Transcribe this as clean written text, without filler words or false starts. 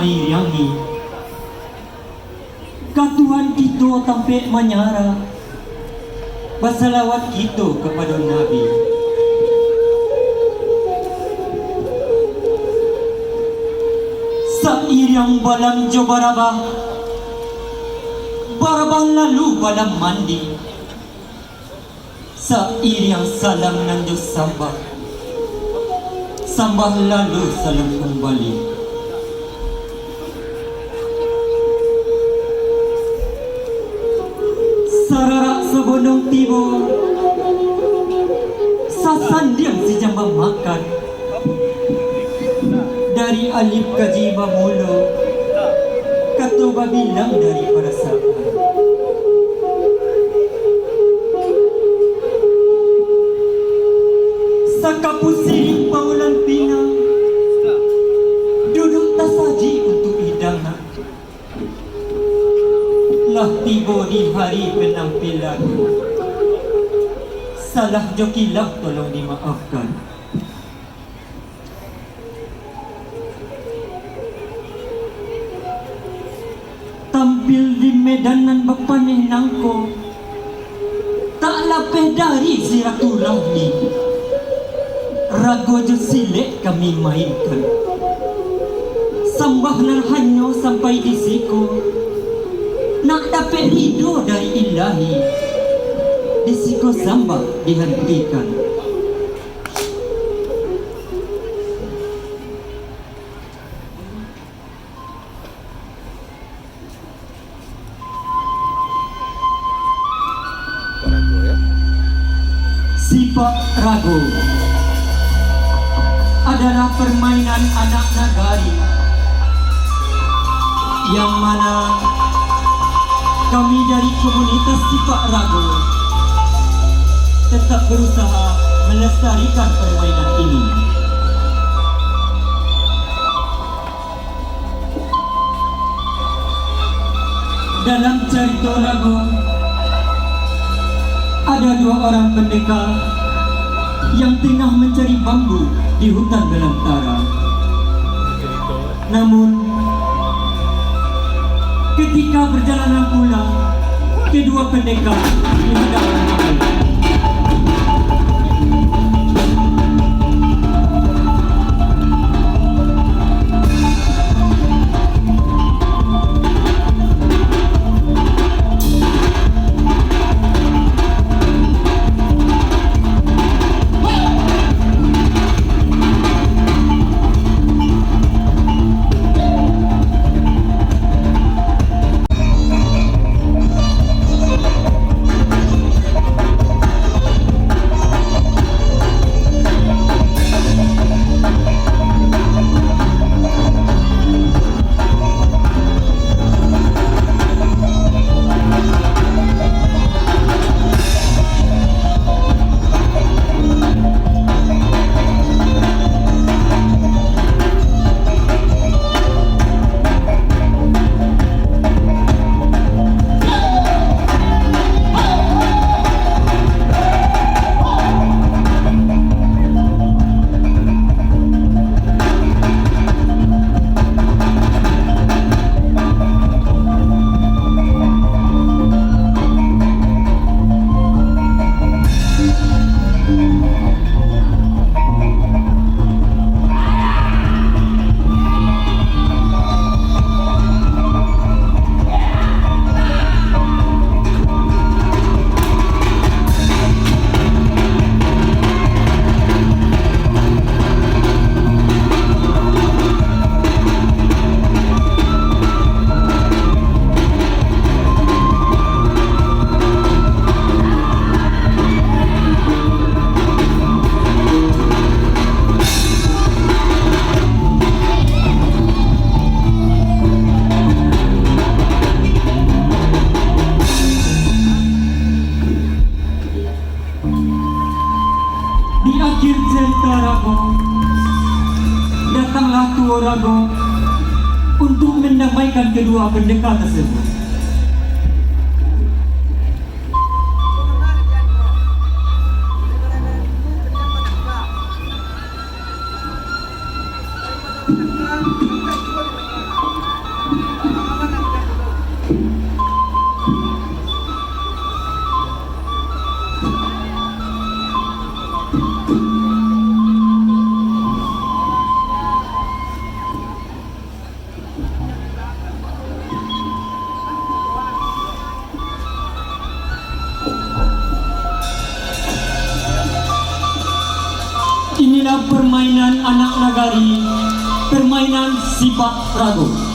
mairiangi. Katuhan kita tampik menyara, bersalawat kita kepada Nabi. Sairiang balang jo barabah, barabang lalu balang mandi. Sairiang salam nanjo sambah, sambah lalu salam kembali. Sararak sebonong tibo, sasandiang si jambang makan. Dari alif kaji mula, katuba bilang dari perasaan. Sakapusiring paulan pinang, duduk tak saji untuk hidangan. Lah tiba di hari penampilan, salah jokilah tolong dimaafkan. Tampil di medanan bepaneh nangko, tak lapeh dari siratulahi. Rago jo silek kami mainkan, sambah narhanyo sampai di siku. Nak dapat ridho dari ilahi, di siku sambah dihentikan. Sifat ragu adalah permainan anak nagari yang mana kami dari komunitas sifat ragu tetap berusaha melestarikan permainan ini. Dalam cerita ragu ada dua orang pendekar yang tengah mencari bambu di hutan belantara. Namun, ketika perjalanan pulang, kedua pendekar dihadapkan air. datanglah Tuo Rago untuk mendamaikan kedua pendekar tersebut. Inilah permainan anak nagari, permainan sipak ragu.